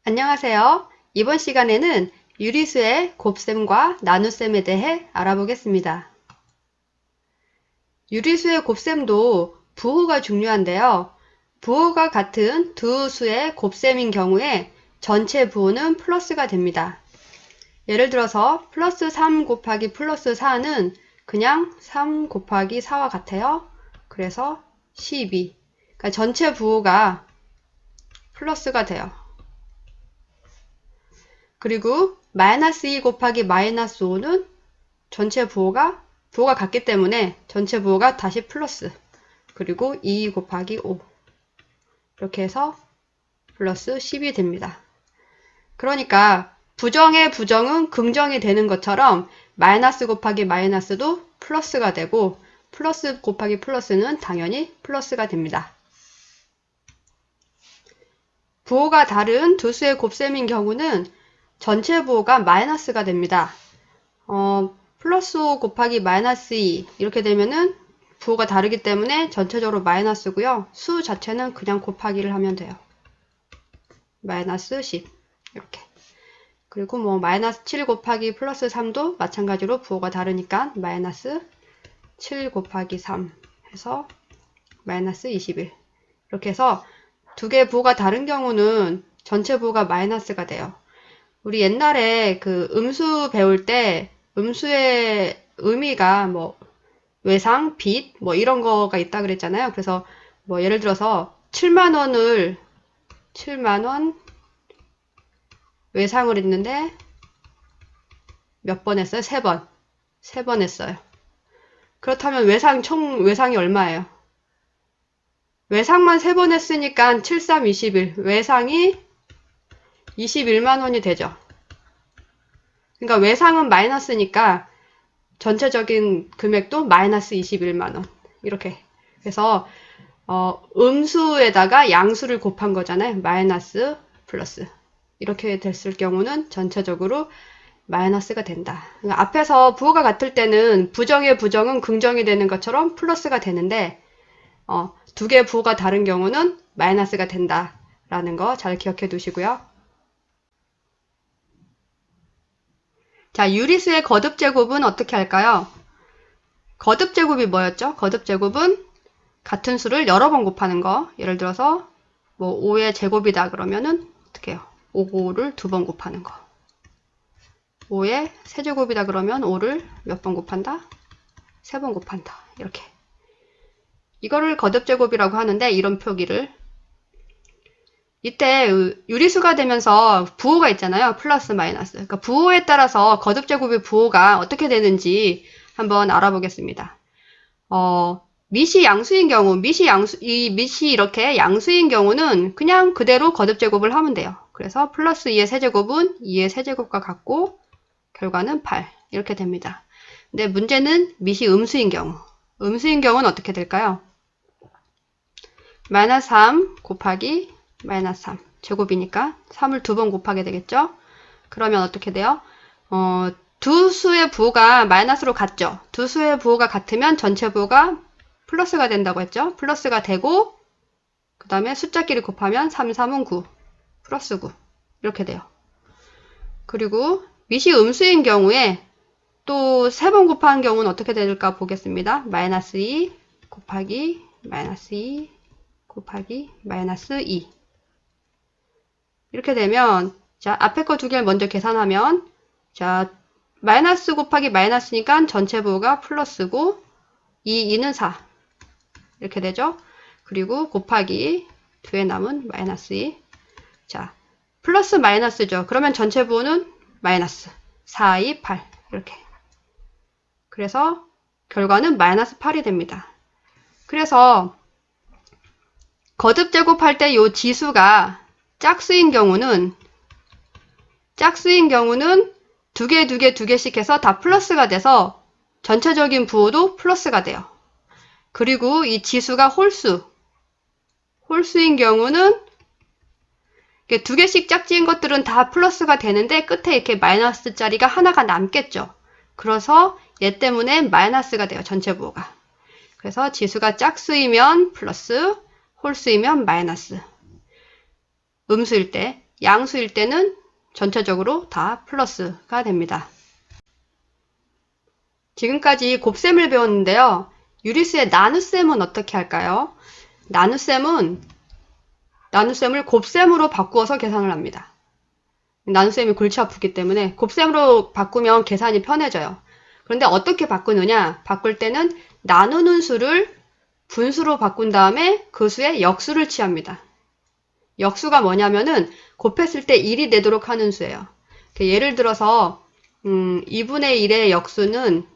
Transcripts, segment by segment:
안녕하세요. 이번 시간에는 유리수의 곱셈과 나눗셈에 대해 알아보겠습니다. 유리수의 곱셈도 부호가 중요한데요. 부호가 같은 두 수의 곱셈인 경우에 전체 부호는 플러스가 됩니다. 예를 들어서 플러스 3 곱하기 플러스 4는 그냥 3 곱하기 4와 같아요. 그래서 12. 그러니까 전체 부호가 플러스가 돼요. 그리고 마이너스 2 곱하기 마이너스 5는 전체 부호가 같기 때문에 전체 부호가 다시 플러스. 그리고 2 곱하기 5. 이렇게 해서 플러스 10이 됩니다. 그러니까 부정의 부정은 긍정이 되는 것처럼 마이너스 곱하기 마이너스도 플러스가 되고 플러스 곱하기 플러스는 당연히 플러스가 됩니다. 부호가 다른 두 수의 곱셈인 경우는 전체 부호가 마이너스가 됩니다. 플러스 5 곱하기 마이너스 2 이렇게 되면은 부호가 다르기 때문에 전체적으로 마이너스고요. 수 자체는 그냥 곱하기를 하면 돼요. 마이너스 10 이렇게. 그리고 마이너스 7 곱하기 플러스 3도 마찬가지로 부호가 다르니까 마이너스 7 곱하기 3 해서 마이너스 21 이렇게 해서 두 개의 부호가 다른 경우는 전체 부호가 마이너스가 돼요. 우리 옛날에 그 음수 배울 때 음수의 의미가 외상, 빚 이런 거가 있다 그랬잖아요. 그래서 예를 들어서 7만원을 7만원 외상을 했는데 몇 번 했어요? 3번. 3번 했어요. 그렇다면 총 외상이 얼마예요? 외상만 3번 했으니까 7, 3, 21. 외상이 21만원이 되죠. 그러니까 외상은 마이너스니까 전체적인 금액도 마이너스 21만원. 이렇게. 그래서 음수에다가 양수를 곱한 거잖아요. 마이너스 플러스. 이렇게 됐을 경우는 전체적으로 마이너스가 된다. 그러니까 앞에서 부호가 같을 때는 부정의 부정은 긍정이 되는 것처럼 플러스가 되는데 두 개의 부호가 다른 경우는 마이너스가 된다라는 거 잘 기억해 두시고요. 자, 유리수의 거듭제곱은 어떻게 할까요? 거듭제곱이 뭐였죠? 거듭제곱은 같은 수를 여러 번 곱하는 거. 예를 들어서 5의 제곱이다 그러면은 어떻게 해요? 5를 2번 곱하는 거. 5의 세제곱이다 그러면 5를 몇 번 곱한다? 3번 곱한다. 이렇게. 이거를 거듭제곱이라고 하는데 이런 표기를 이때 유리수가 되면서 부호가 있잖아요. 플러스 마이너스. 그러니까 부호에 따라서 거듭제곱의 부호가 어떻게 되는지 한번 알아보겠습니다. 밑이 양수인 경우, 밑이 이렇게 양수인 경우는 그냥 그대로 거듭제곱을 하면 돼요. 그래서 플러스 2의 세제곱은 2의 세제곱과 같고 결과는 8 이렇게 됩니다. 근데 문제는 밑이 음수인 경우는 어떻게 될까요? 마이너스 3 곱하기 마이너스 3 제곱이니까 3을 2번 곱하게 되겠죠? 그러면 어떻게 돼요? 두 수의 부호가 마이너스로 같죠? 두 수의 부호가 같으면 전체 부호가 플러스가 된다고 했죠? 플러스가 되고 그 다음에 숫자끼리 곱하면 3, 3은 9 플러스 9 이렇게 돼요. 그리고 밑이 음수인 경우에 또 3번 곱하는 경우는 어떻게 될까 보겠습니다. 마이너스 2 곱하기 마이너스 2 곱하기 마이너스 2 이렇게 되면 자 앞에 거 두 개를 먼저 계산하면 자 마이너스 곱하기 마이너스니까 전체 부호가 플러스고 2는 4 이렇게 되죠. 그리고 곱하기 2에 남은 마이너스 2 자 플러스 마이너스죠. 그러면 전체 부호는 마이너스 4, 2, 8 이렇게 그래서 결과는 마이너스 8이 됩니다. 그래서 거듭제곱할 때 이 지수가 짝수인 경우는 두 개씩 해서 다 플러스가 돼서 전체적인 부호도 플러스가 돼요. 그리고 이 지수가 홀수인 경우는 두 개씩 짝지은 것들은 다 플러스가 되는데 끝에 이렇게 마이너스 자리가 하나가 남겠죠. 그래서 얘 때문에 마이너스가 돼요. 전체 부호가. 그래서 지수가 짝수이면 플러스, 홀수이면 마이너스. 음수일 때 양수일 때는 전체적으로 다 플러스가 됩니다. 지금까지 곱셈을 배웠는데요. 유리수의 나눗셈은 어떻게 할까요? 나눗셈을 곱셈으로 바꾸어서 계산을 합니다. 나눗셈이 골치 아프기 때문에 곱셈으로 바꾸면 계산이 편해져요. 그런데 어떻게 바꾸느냐? 바꿀 때는 나누는 수를 분수로 바꾼 다음에 그 수에 역수를 취합니다. 역수가 뭐냐면은 곱했을 때 1이 되도록 하는 수예요. 예를 들어서 2분의 1의 역수는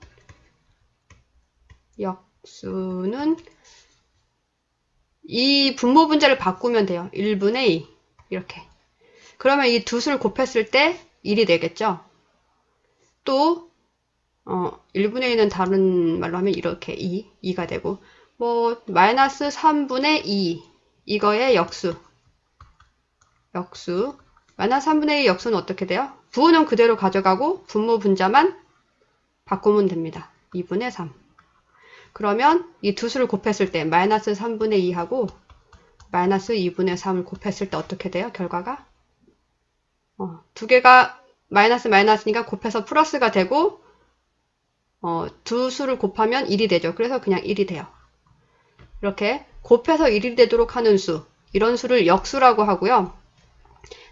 이 분모 분자를 바꾸면 돼요. 1분의 2 이렇게. 그러면 이 두 수를 곱했을 때 1이 되겠죠. 또 1분의 2는 다른 말로 하면 이렇게 2가 되고 뭐 마이너스 3분의 2 이거의 역수 마이너스 3분의 2 역수는 어떻게 돼요? 부호는 그대로 가져가고 분모 분자만 바꾸면 됩니다. 2분의 3 그러면 이 두 수를 곱했을 때 마이너스 3분의 2하고 마이너스 2분의 3을 곱했을 때 어떻게 돼요? 결과가 두 개가 마이너스니까 곱해서 플러스가 되고 두 수를 곱하면 1이 되죠. 그래서 그냥 1이 돼요. 이렇게 곱해서 1이 되도록 하는 수 이런 수를 역수라고 하고요.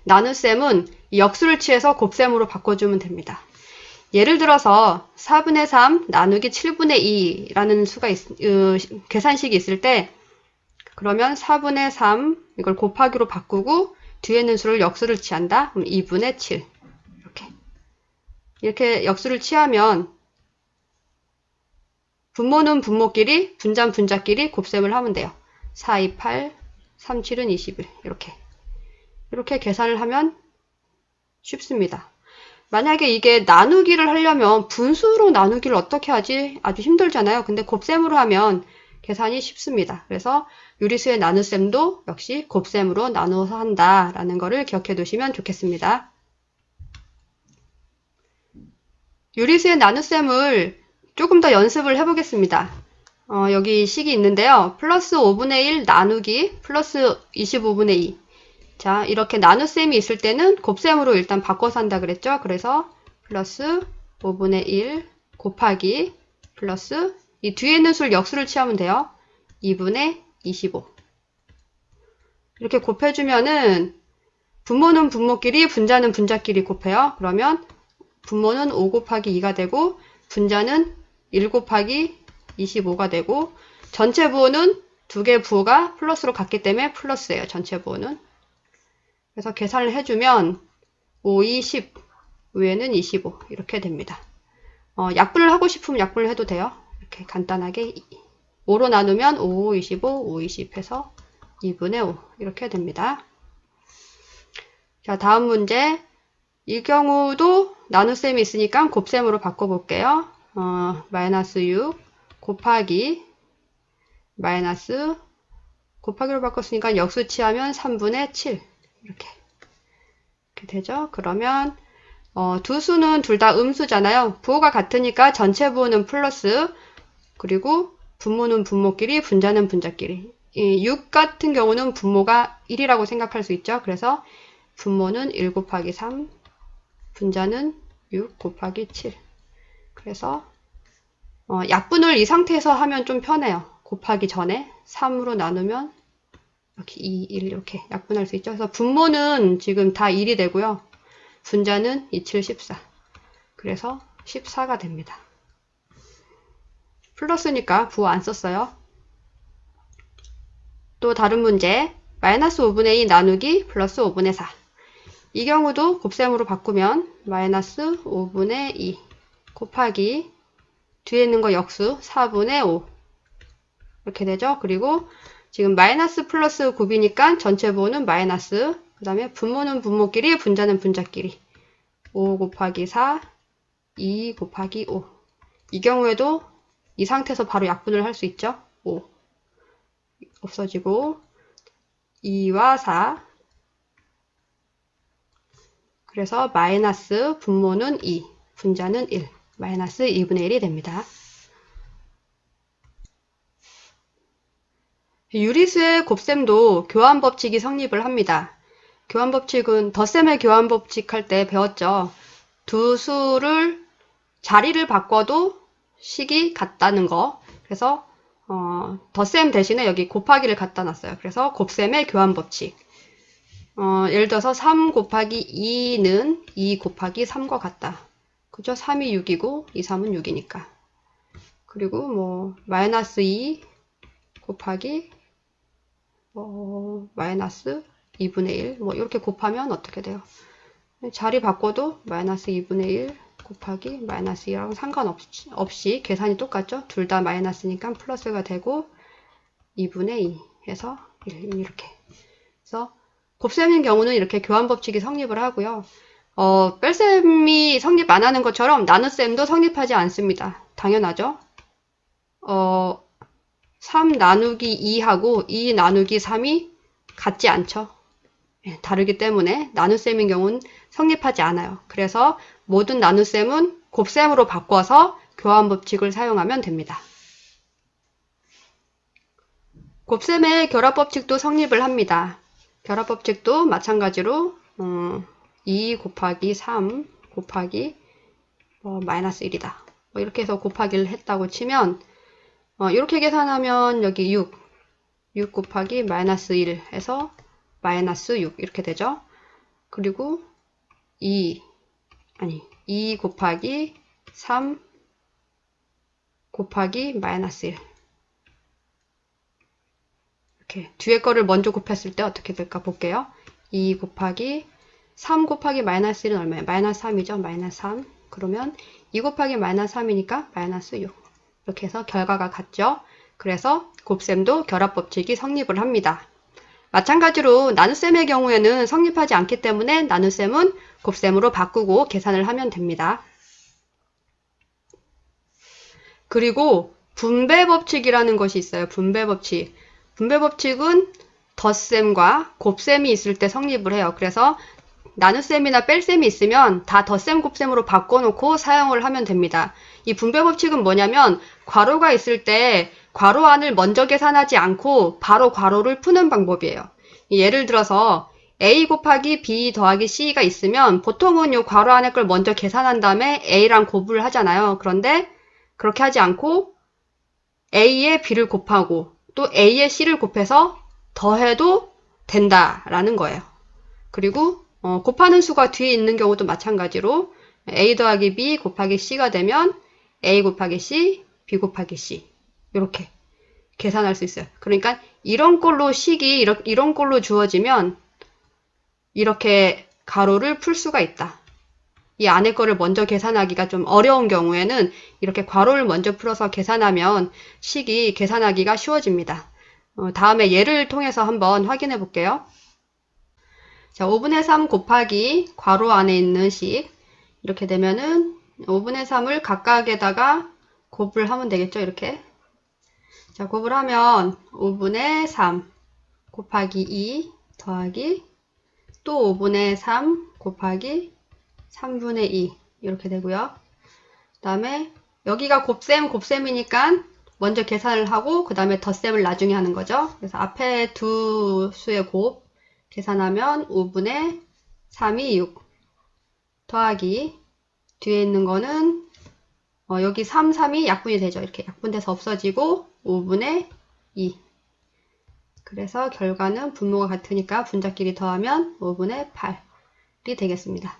나눗셈은 역수를 취해서 곱셈으로 바꿔주면 됩니다. 예를 들어서 4분의 3 나누기 7분의 2라는 수가 계산식이 있을 때 그러면 4분의 3 이걸 곱하기로 바꾸고 뒤에 있는 수를 역수를 취한다. 그럼 2분의 7 이렇게 역수를 취하면 분모는 분모끼리 분자는 분자끼리 곱셈을 하면 돼요. 4, 2, 8, 3, 7은 21 이렇게 계산을 하면 쉽습니다. 만약에 이게 나누기를 하려면 분수로 나누기를 어떻게 하지? 아주 힘들잖아요. 근데 곱셈으로 하면 계산이 쉽습니다. 그래서 유리수의 나눗셈도 역시 곱셈으로 나누어서 한다라는 거를 기억해 두시면 좋겠습니다. 유리수의 나눗셈을 조금 더 연습을 해보겠습니다. 여기 식이 있는데요. 플러스 5분의 1 나누기 플러스 25분의 2 자, 이렇게 나눗셈이 있을 때는 곱셈으로 일단 바꿔서 한다 그랬죠? 그래서 플러스 5분의 1 곱하기 플러스 이 뒤에 있는 수를 역수를 취하면 돼요. 2분의 25 이렇게 곱해주면은 분모는 분모끼리 분자는 분자끼리 곱해요. 그러면 분모는 5 곱하기 2가 되고 분자는 1 곱하기 25가 되고 전체 부호는 두 개의 부호가 플러스로 같기 때문에 플러스예요. 전체 부호는. 그래서 계산을 해주면 5, 2, 10 위에는 25 이렇게 됩니다. 약분을 하고 싶으면 약분을 해도 돼요. 이렇게 간단하게 5로 나누면 5, 25, 5, 20 해서 2분의 5 이렇게 됩니다. 자, 다음 문제. 이 경우도 나눗셈이 있으니까 곱셈으로 바꿔볼게요. 마이너스 6 곱하기 마이너스 곱하기로 바꿨으니까 역수 취하면 3분의 7 이렇게 되죠. 그러면 두 수는 둘 다 음수잖아요. 부호가 같으니까 전체 부호는 플러스 그리고 분모는 분모끼리 분자는 분자끼리 6 같은 경우는 분모가 1이라고 생각할 수 있죠. 그래서 분모는 1 곱하기 3 분자는 6 곱하기 7 그래서 약분을 이 상태에서 하면 좀 편해요. 곱하기 전에 3으로 나누면 이렇게 2, 1 이렇게 약분할 수 있죠. 그래서 분모는 지금 다 1이 되고요. 분자는 2, 7, 14 그래서 14가 됩니다. 플러스니까 부호 안 썼어요. 또 다른 문제 마이너스 5분의 2 나누기 플러스 5분의 4 이 경우도 곱셈으로 바꾸면 마이너스 5분의 2 곱하기 뒤에 있는 거 역수 4분의 5 이렇게 되죠. 그리고 지금 마이너스 플러스 곱이니까 전체 부호는 마이너스 그 다음에 분모는 분모끼리 분자는 분자끼리 5 곱하기 4 2 곱하기 5 이 경우에도 이 상태에서 바로 약분을 할 수 있죠. 5 없어지고 2와 4 그래서 마이너스 분모는 2 분자는 1 마이너스 2분의 1이 됩니다. 유리수의 곱셈도 교환 법칙이 성립을 합니다. 교환법칙은 덧셈의 교환법칙 할 때 배웠죠. 두 수를 자리를 바꿔도 식이 같다는 거. 그래서 덧셈 대신에 여기 곱하기를 갖다 놨어요. 그래서 곱셈의 교환법칙. 예를 들어서 3 곱하기 2는 2 곱하기 3과 같다. 그죠? 3이 6이고 2, 3은 6이니까. 그리고 뭐 마이너스 2 곱하기 마이너스 2분의 1 뭐 이렇게 곱하면 어떻게 돼요? 자리 바꿔도 마이너스 2분의 1 곱하기 마이너스 2라고 상관없이 계산이 똑같죠? 둘 다 마이너스니까 플러스가 되고 2분의 2 해서 1 이렇게. 그래서 곱셈인 경우는 이렇게 교환법칙이 성립을 하고요. 뺄셈이 성립 안 하는 것처럼 나눗셈도 성립하지 않습니다. 당연하죠? 3 나누기 2하고 2 나누기 3이 같지 않죠? 다르기 때문에 나눗셈인 경우는 성립하지 않아요. 그래서 모든 나눗셈은 곱셈으로 바꿔서 교환법칙을 사용하면 됩니다. 곱셈의 결합법칙도 성립을 합니다. 결합법칙도 마찬가지로 2 곱하기 3 곱하기 마이너스 1이다. 이렇게 해서 곱하기를 했다고 치면 이렇게 계산하면 여기 6 곱하기 마이너스 1 해서 마이너스 6 이렇게 되죠. 그리고 2 곱하기 3 곱하기 마이너스 1 이렇게 뒤에 거를 먼저 곱했을 때 어떻게 될까 볼게요. 2 곱하기 3 곱하기 마이너스 1은 얼마예요? 마이너스 3이죠. 마이너스 3 그러면 2 곱하기 마이너스 3이니까 마이너스 6 이렇게 해서 결과가 같죠. 그래서 곱셈도 결합법칙이 성립을 합니다. 마찬가지로 나눗셈의 경우에는 성립하지 않기 때문에 나눗셈은 곱셈으로 바꾸고 계산을 하면 됩니다. 그리고 분배법칙이라는 것이 있어요. 분배법칙. 분배법칙은 덧셈과 곱셈이 있을 때 성립을 해요. 그래서 나눗셈이나 뺄셈이 있으면 다 덧셈, 곱셈으로 바꿔놓고 사용을 하면 됩니다. 이 분배법칙은 뭐냐면 괄호가 있을 때 괄호 안을 먼저 계산하지 않고 바로 괄호를 푸는 방법이에요. 예를 들어서 A 곱하기 B 더하기 C가 있으면 보통은 이 괄호 안에 걸 먼저 계산한 다음에 A랑 곱을 하잖아요. 그런데 그렇게 하지 않고 A에 B를 곱하고 또 A에 C를 곱해서 더해도 된다라는 거예요. 그리고 곱하는 수가 뒤에 있는 경우도 마찬가지로 A 더하기 B 곱하기 C가 되면 A 곱하기 C, B 곱하기 C 이렇게 계산할 수 있어요. 그러니까 이런 꼴로 식이 이런 꼴로 주어지면 이렇게 가로를 풀 수가 있다. 이 안에 거를 먼저 계산하기가 좀 어려운 경우에는 이렇게 괄호를 먼저 풀어서 계산하면 식이 계산하기가 쉬워집니다. 다음에 예를 통해서 한번 확인해 볼게요. 자, 5분의 3 곱하기 괄호 안에 있는 식 이렇게 되면은 5분의 3을 각각에다가 곱을 하면 되겠죠. 이렇게. 자, 곱을 하면 5분의 3 곱하기 2 더하기 또 5분의 3 곱하기 3분의 2 이렇게 되고요. 그 다음에 여기가 곱셈이니까 먼저 계산을 하고 그 다음에 덧셈을 나중에 하는 거죠. 그래서 앞에 두 수의 곱 계산하면 5분의 3이 6 더하기 뒤에 있는 거는 여기 3, 3이 약분이 되죠. 이렇게 약분돼서 없어지고 5분의 2 그래서 결과는 분모가 같으니까 분자끼리 더하면 5분의 8이 되겠습니다.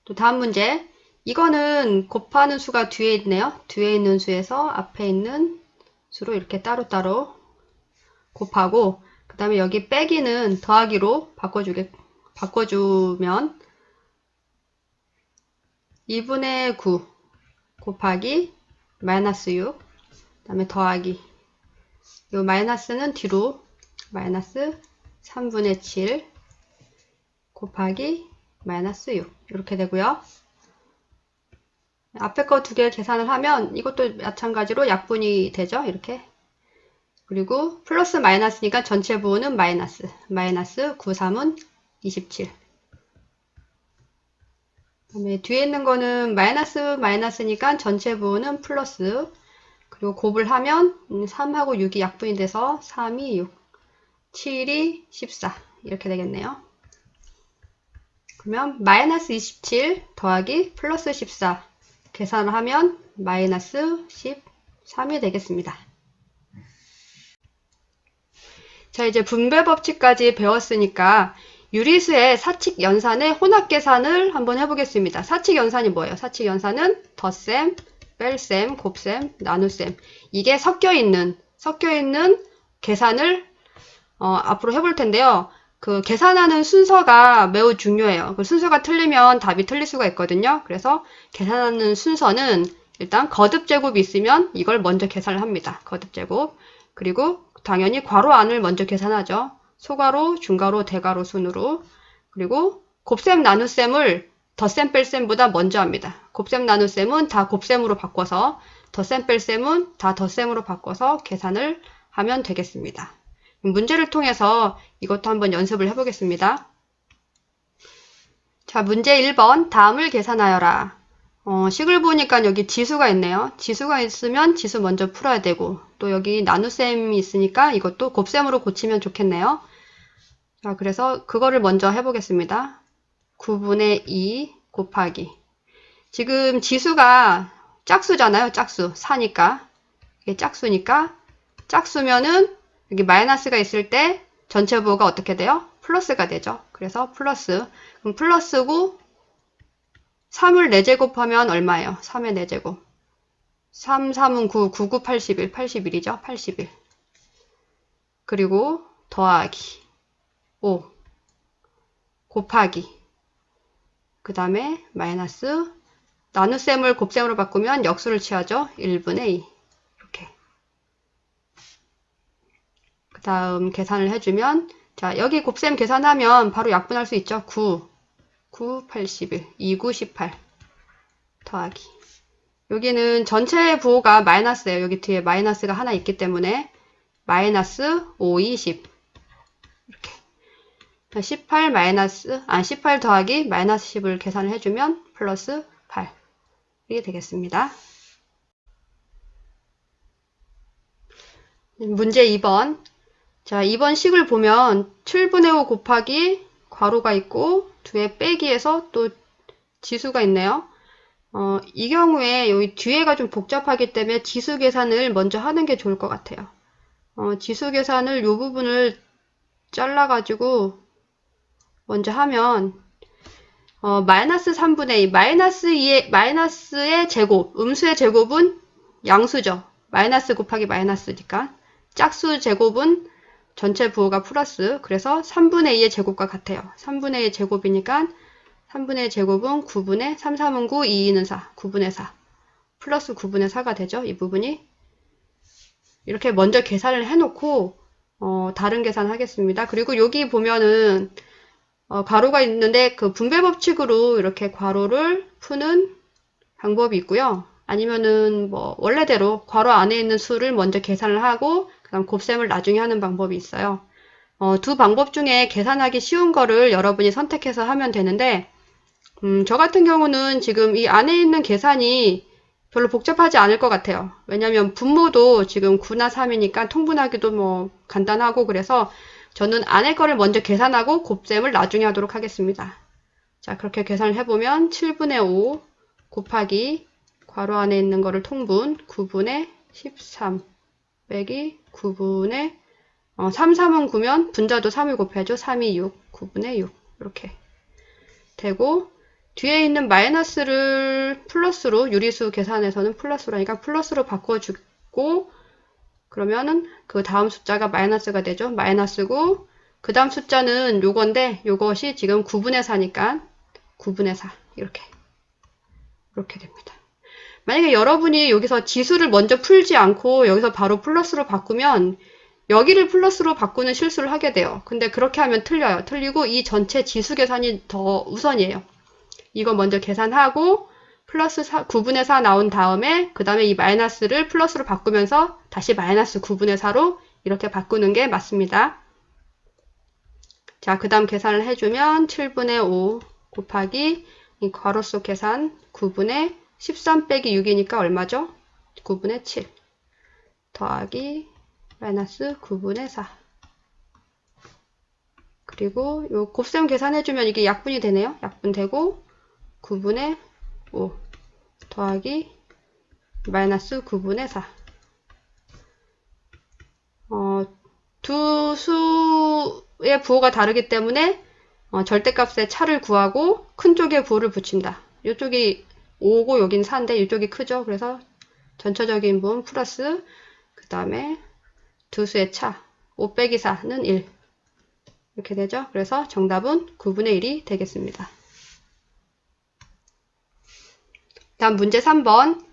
또 다음 문제. 이거는 곱하는 수가 뒤에 있네요. 뒤에 있는 수에서 앞에 있는 수로 이렇게 따로따로 곱하고 그 다음에 여기 빼기는 더하기로 바꿔주면 2분의 9 곱하기 마이너스 6 그 다음에 더하기 이 마이너스는 뒤로 마이너스 3분의 7 곱하기 마이너스 6 이렇게 되고요. 앞에 거 두 개 계산을 하면 이것도 마찬가지로 약분이 되죠. 이렇게. 그리고 플러스 마이너스니까 전체 부호는 마이너스 9, 3은 27 그다음에 뒤에 있는 거는 마이너스니까 전체 부호는 플러스 그리고 곱을 하면 3하고 6이 약분이 돼서 3이 6, 7이 14 이렇게 되겠네요. 그러면 마이너스 27 더하기 플러스 14 계산을 하면 마이너스 13이 되겠습니다. 자, 이제 분배 법칙까지 배웠으니까 유리수의 사칙 연산의 혼합 계산을 한번 해보겠습니다. 사칙 연산이 뭐예요? 사칙 연산은 덧셈, 뺄셈, 곱셈, 나눗셈. 이게 섞여 있는 계산을 앞으로 해볼 텐데요. 그 계산하는 순서가 매우 중요해요. 그 순서가 틀리면 답이 틀릴 수가 있거든요. 그래서 계산하는 순서는 일단 거듭제곱이 있으면 이걸 먼저 계산을 합니다. 거듭제곱. 그리고 당연히 괄호 안을 먼저 계산하죠. 소괄호, 중괄호, 대괄호 순으로. 그리고 곱셈, 나눗셈을 덧셈, 뺄셈보다 먼저 합니다. 곱셈, 나눗셈은 다 곱셈으로 바꿔서, 덧셈, 뺄셈은 다 덧셈으로 바꿔서 계산을 하면 되겠습니다. 문제를 통해서 이것도 한번 연습을 해보겠습니다. 자, 문제 1번. 다음을 계산하여라. 식을 보니까 여기 지수가 있네요. 지수가 있으면 지수 먼저 풀어야 되고, 또 여기 나눗셈이 있으니까 이것도 곱셈으로 고치면 좋겠네요. 자, 그래서 그거를 먼저 해보겠습니다. 9분의 2 곱하기. 지금 지수가 짝수잖아요. 짝수. 4니까. 이게 짝수니까. 짝수면은 여기 마이너스가 있을 때 전체 부호가 어떻게 돼요? 플러스가 되죠. 그래서 플러스. 그럼 플러스고 3을 4제곱하면 얼마예요? 3의 4제곱. 3, 3은 9, 9, 9, 81, 81이죠? 81. 그리고 더하기 5 곱하기 그 다음에 마이너스 나눗셈을 곱셈으로 바꾸면 역수를 취하죠? 1분의 2 이렇게. 그 다음 계산을 해주면 자 여기 곱셈 계산하면 바로 약분할 수 있죠? 9, 9, 81, 2, 9, 18 더하기 여기는 전체 부호가 마이너스예요. 여기 뒤에 마이너스가 하나 있기 때문에 마이너스 5, 20 이렇게 18 마이너스 18 더하기 마이너스 10을 계산을 해주면 플러스 8 이게 되겠습니다. 문제 2번. 자, 2번 식을 보면 7분의 5 곱하기 괄호가 있고 뒤에 빼기에서 또 지수가 있네요. 이 경우에 여기 뒤에가 좀 복잡하기 때문에 지수 계산을 먼저 하는 게 좋을 것 같아요. 지수 계산을 이 부분을 잘라가지고 먼저 하면 마이너스 3분의 2, 마이너스의 제곱, 음수의 제곱은 양수죠. 마이너스 곱하기 마이너스니까 짝수 제곱은 전체 부호가 플러스, 그래서 3분의 2의 제곱과 같아요. 3분의 2의 제곱이니까 3분의 2의 제곱은 9분의 3, 3은 9, 2, 2는 4, 9분의 4 플러스 9분의 4가 되죠. 이 부분이 이렇게 먼저 계산을 해놓고 다른 계산 하겠습니다. 그리고 여기 보면은 괄호가 있는데 그 분배 법칙으로 이렇게 괄호를 푸는 방법이 있고요. 아니면은 뭐 원래대로 괄호 안에 있는 수를 먼저 계산을 하고 그다음 곱셈을 나중에 하는 방법이 있어요. 두 방법 중에 계산하기 쉬운 거를 여러분이 선택해서 하면 되는데 저 같은 경우는 지금 이 안에 있는 계산이 별로 복잡하지 않을 것 같아요. 왜냐면 분모도 지금 9나 3이니까 통분하기도 뭐 간단하고 그래서 저는 안에 거를 먼저 계산하고 곱셈을 나중에 하도록 하겠습니다. 자, 그렇게 계산을 해보면 7분의 5 곱하기 괄호 안에 있는 거를 통분 9분의 13 빼기 9분의 3, 3은 9면 분자도 3을 곱해야죠. 3이 6, 9분의 6 이렇게 되고 뒤에 있는 마이너스를 플러스로 유리수 계산에서는 플러스라니까 플러스로 바꿔주고 그러면은 그 다음 숫자가 마이너스가 되죠. 마이너스고 그 다음 숫자는 요건데 요것이 지금 9분의 4니까 9분의 4 이렇게 됩니다. 만약에 여러분이 여기서 지수를 먼저 풀지 않고 여기서 바로 플러스로 바꾸면 여기를 플러스로 바꾸는 실수를 하게 돼요. 근데 그렇게 하면 틀려요. 틀리고 이 전체 지수 계산이 더 우선이에요. 이거 먼저 계산하고 플러스 9분의 4 나온 다음에 그 다음에 이 마이너스를 플러스로 바꾸면서 다시 마이너스 9분의 4로 이렇게 바꾸는 게 맞습니다. 자, 그 다음 계산을 해주면 7분의 5 곱하기 이 괄호 속 계산 9분의 13 빼기 6이니까 얼마죠? 9분의 7 더하기 마이너스 9분의 4 그 그리고 요 곱셈 계산해주면 이게 약분이 되네요. 약분되고 9분의 5 더하기 마이너스 9분의 4. 두 수의 부호가 다르기 때문에 절대값의 차를 구하고 큰 쪽에 부호를 붙인다. 이쪽이 5고 여긴 4인데 이쪽이 크죠. 그래서 전체적인 부분 플러스 그 다음에 두 수의 차 5 빼기 4는 1 이렇게 되죠. 그래서 정답은 9분의 1이 되겠습니다. 다음 문제 3번.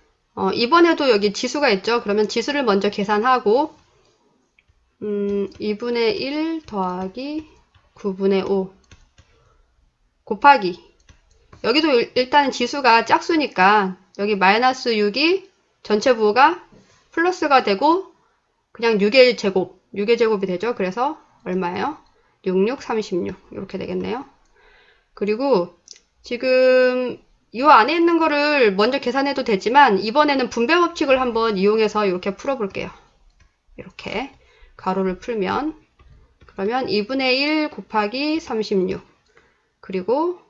이번에도 여기 지수가 있죠. 그러면 지수를 먼저 계산하고 2분의 1 더하기 9분의 5 곱하기 여기도 일단 지수가 짝수니까 여기 마이너스 6이 전체 부호가 플러스가 되고 그냥 6의 제곱이 되죠. 그래서 얼마예요? 66, 36 이렇게 되겠네요. 그리고 지금 이 안에 있는 거를 먼저 계산해도 되지만 이번에는 분배 법칙을 한번 이용해서 이렇게 풀어볼게요. 이렇게 가로를 풀면 그러면 2분의 1 곱하기 36 그리고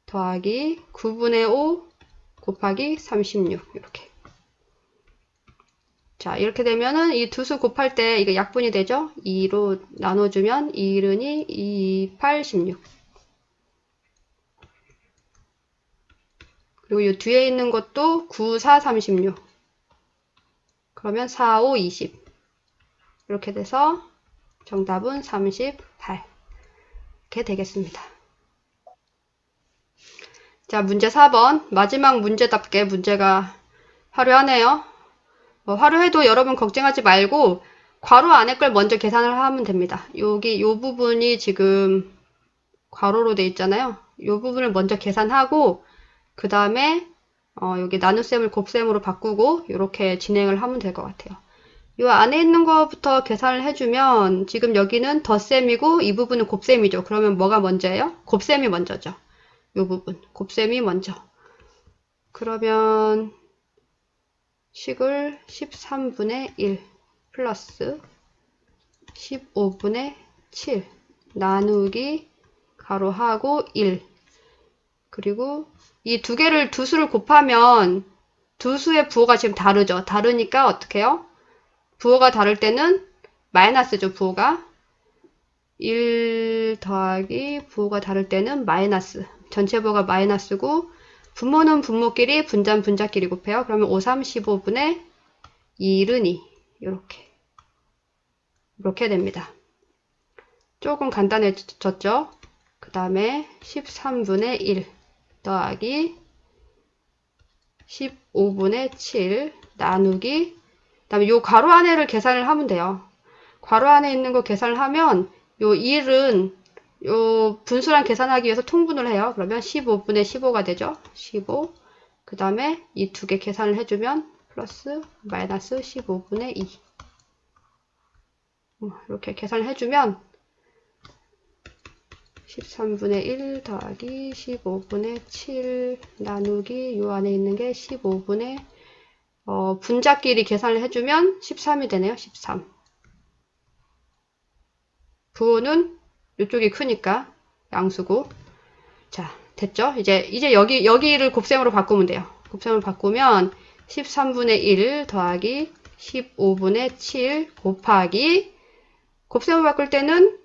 더하기 9분의 5 곱하기 36 이렇게. 자 이렇게 되면은 이 두 수 곱할 때 이거 약분이 되죠. 2로 나눠주면 2른이 2, 8, 16 그리고 이 뒤에 있는 것도 9, 4, 36 그러면 4, 5, 20 이렇게 돼서 정답은 38 이렇게 되겠습니다. 자 문제 4번 마지막 문제답게 문제가 화려하네요. 화려해도 여러분 걱정하지 말고 괄호 안에 걸 먼저 계산을 하면 됩니다. 여기 요 부분이 지금 괄호로 돼 있잖아요. 요 부분을 먼저 계산하고 그 다음에 여기 나눗셈을 곱셈으로 바꾸고 이렇게 진행을 하면 될 것 같아요. 요 안에 있는 것부터 계산을 해주면 지금 여기는 덧셈이고 이 부분은 곱셈이죠. 그러면 뭐가 먼저예요? 곱셈이 먼저죠. 요 부분 곱셈이 먼저. 그러면 식을 13분의 1 플러스 15분의 7 나누기 가로하고 1 그리고 이 두 개를 두 수를 곱하면 두 수의 부호가 지금 다르죠. 다르니까 어떻게 해요? 부호가 다를 때는 마이너스죠. 부호가 1 더하기 부호가 다를 때는 마이너스 전체 부호가 마이너스고 분모는 분모끼리 분자는 분자끼리 곱해요. 그러면 5, 3, 15분의 2는 2 이렇게 됩니다. 조금 간단해졌죠? 그 다음에 13분의 1 더하기 15분의 7 나누기 그 다음에 요 괄호 안에를 계산을 하면 돼요. 괄호 안에 있는 거 계산을 하면 요 1은 요 분수랑 계산하기 위해서 통분을 해요. 그러면 15분의 15가 되죠. 15. 그 다음에 이 두 개 계산을 해주면 플러스 마이너스 15분의 2. 이렇게 계산을 해주면 13분의 1 더하기 15분의 7 나누기 요 안에 있는 게 15분의 분자끼리 계산을 해주면 13이 되네요. 13. 부호는 이쪽이 크니까 양수고. 자, 됐죠? 이제 여기를 곱셈으로 바꾸면 돼요. 곱셈으로 바꾸면 13분의 1 더하기 15분의 7 곱하기 곱셈을 바꿀 때는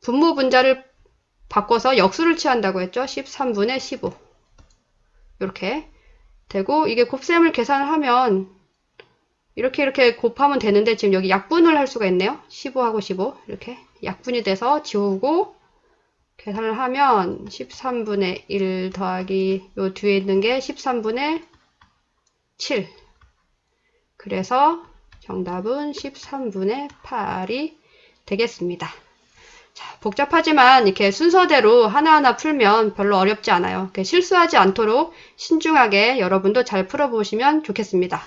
분모 분자를 바꿔서 역수를 취한다고 했죠? 13분의 15 이렇게 되고 이게 곱셈을 계산을 하면 이렇게 곱하면 되는데 지금 여기 약분을 할 수가 있네요. 15하고 15 이렇게 약분이 돼서 지우고 계산을 하면 13분의 1 더하기 요 뒤에 있는 게 13분의 7 그래서 정답은 13분의 8이 되겠습니다. 자, 복잡하지만 이렇게 순서대로 하나하나 풀면 별로 어렵지 않아요. 실수하지 않도록 신중하게 여러분도 잘 풀어보시면 좋겠습니다.